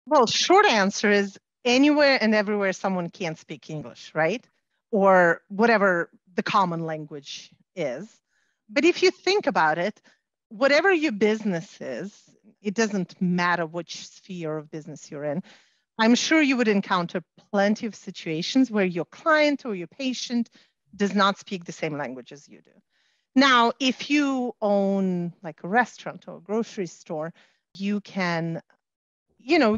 Well, short answer is anywhere and everywhere someone can't speak English, right? Or whatever the common language is. But if you think about it, whatever your business is, it doesn't matter which sphere of business you're in. I'm sure you would encounter plenty of situations where your client or your patient does not speak the same language as you do. Now, if you own like a restaurant or a grocery store, you can,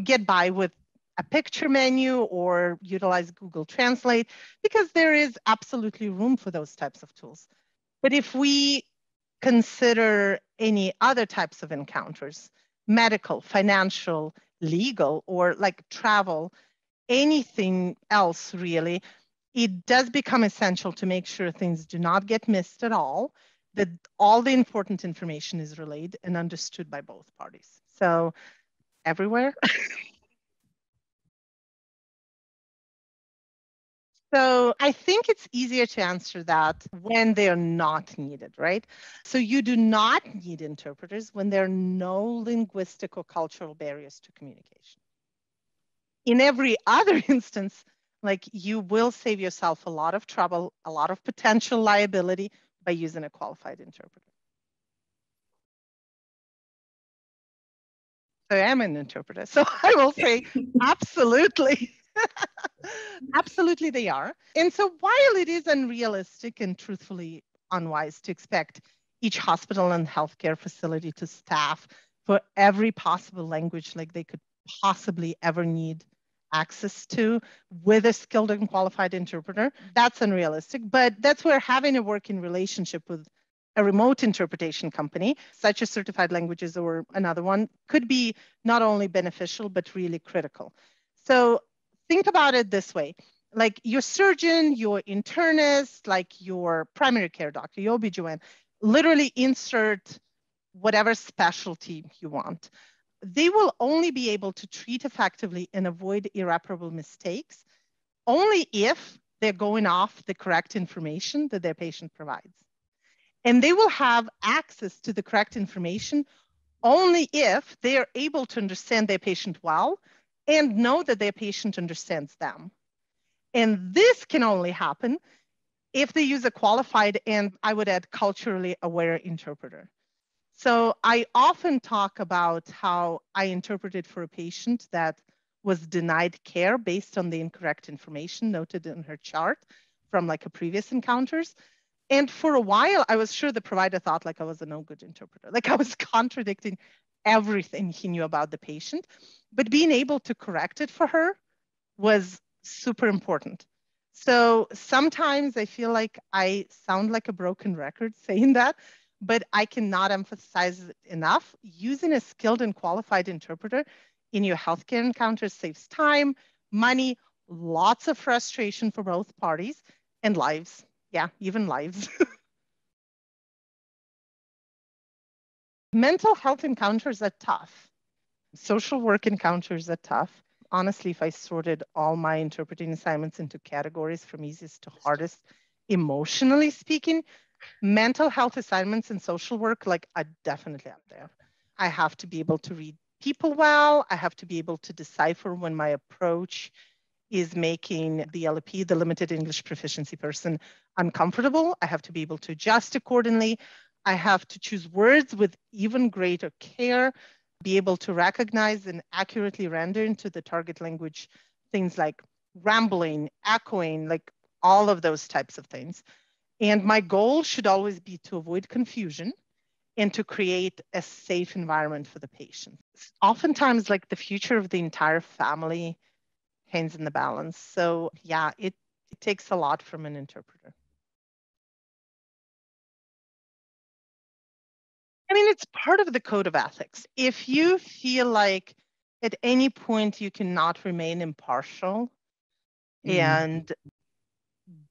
get by with a picture menu or utilize Google Translate because there is absolutely room for those types of tools. But if we consider any other types of encounters, medical, financial, legal, or like travel, anything else really, it does become essential to make sure things do not get missed at all, that all the important information is relayed and understood by both parties. So everywhere. So I think it's easier to answer that when they're not needed, right? So you do not need interpreters when there are no linguistic or cultural barriers to communication. In every other instance, like you will save yourself a lot of trouble, a lot of potential liability by using a qualified interpreter. So I am an interpreter. So I will say absolutely. Absolutely, they are. And so while it is unrealistic and truthfully unwise to expect each hospital and healthcare facility to staff for every possible language like they could possibly ever need access to with a skilled and qualified interpreter, that's unrealistic. But that's where having a working relationship with a remote interpretation company, such as Certified Languages or another one, could be not only beneficial, but really critical. So think about it this way. Like your surgeon, your internist, like your primary care doctor, your OB/GYN, literally insert whatever specialty you want. They will only be able to treat effectively and avoid irreparable mistakes only if they're going off the correct information that their patient provides. And they will have access to the correct information only if they are able to understand their patient well and know that their patient understands them. And this can only happen if they use a qualified and I would add culturally aware interpreter. So I often talk about how I interpreted for a patient that was denied care based on the incorrect information noted in her chart from like a previous encounters. And for a while, I was sure the provider thought like I was a no good interpreter, like I was contradicting everything he knew about the patient. But being able to correct it for her was super important. So sometimes I feel like I sound like a broken record saying that, but I cannot emphasize it enough. Using a skilled and qualified interpreter in your healthcare encounters saves time, money, lots of frustration for both parties, and lives. Yeah, even lives. Mental health encounters are tough. Social work encounters are tough. Honestly, if I sorted all my interpreting assignments into categories from easiest to hardest, emotionally speaking, mental health assignments and social work like are definitely up there. I have to be able to read people well. I have to be able to decipher when my approach is making the LP, the limited English proficiency person, uncomfortable. I have to be able to adjust accordingly. I have to choose words with even greater care, be able to recognize and accurately render into the target language things like rambling, echoing, like all of those types of things. And my goal should always be to avoid confusion and to create a safe environment for the patient. Oftentimes, like the future of the entire family hangs in the balance. So yeah, it takes a lot from an interpreter. I mean, it's part of the code of ethics. If you feel like at any point you cannot remain impartial and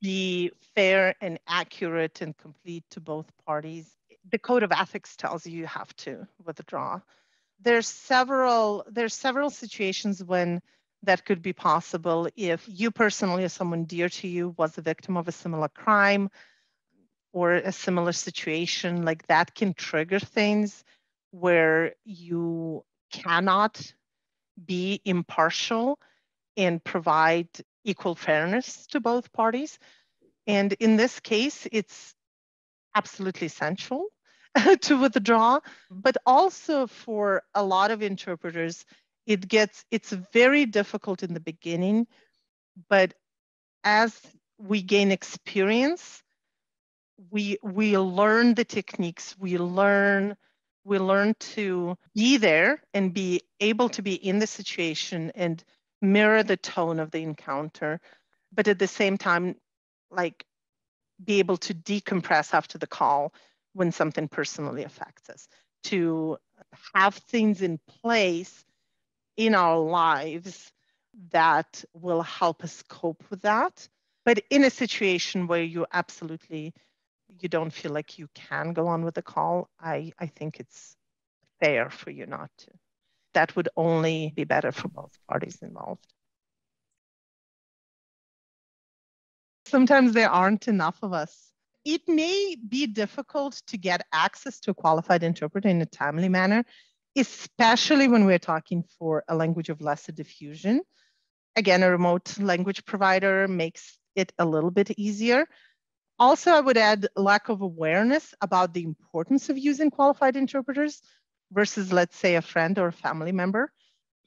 be fair and accurate and complete to both parties, the code of ethics tells you you have to withdraw. There's several situations when that could be possible if you personally or someone dear to you was a victim of a similar crime or a similar situation, like that can trigger things where you cannot be impartial and provide equal fairness to both parties. And in this case, it's absolutely essential to withdraw, but also for a lot of interpreters, it's very difficult in the beginning, but as we gain experience, we learn the techniques, we learn to be there and be able to be in the situation and mirror the tone of the encounter, but at the same time, like, be able to decompress after the call when something personally affects us, to have things in place in our lives that will help us cope with that. But in a situation where you don't feel like you can go on with the call, I think it's fair for you not to. That would only be better for both parties involved. Sometimes there aren't enough of us. It may be difficult to get access to a qualified interpreter in a timely manner, especially when we're talking for a language of lesser diffusion. Again, a remote language provider makes it a little bit easier. Also, I would add lack of awareness about the importance of using qualified interpreters versus, let's say, a friend or a family member.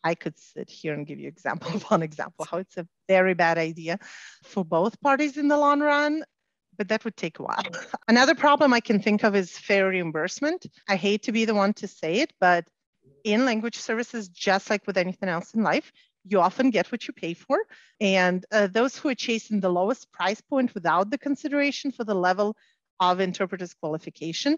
I could sit here and give you example upon example how it's a very bad idea for both parties in the long run, but that would take a while. Another problem I can think of is fair reimbursement. I hate to be the one to say it, but in language services, just like with anything else in life, you often get what you pay for. And those who are chasing the lowest price point without the consideration for the level of interpreter's qualification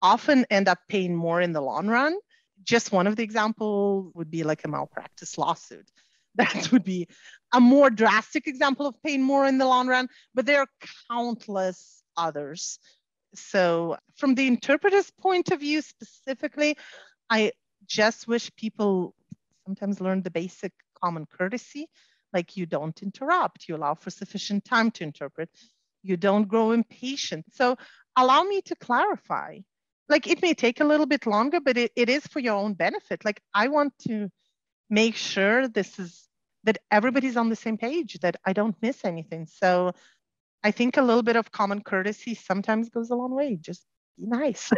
often end up paying more in the long run. Just one of the examples would be like a malpractice lawsuit. That would be a more drastic example of paying more in the long run, but there are countless others. So from the interpreter's point of view specifically, I just wish people sometimes learn the basic common courtesy, like you don't interrupt, you allow for sufficient time to interpret, you don't grow impatient. So allow me to clarify. Like, it may take a little bit longer, but it is for your own benefit. Like, I want to make sure that everybody's on the same page, that I don't miss anything. So I think a little bit of common courtesy sometimes goes a long way. Just be nice.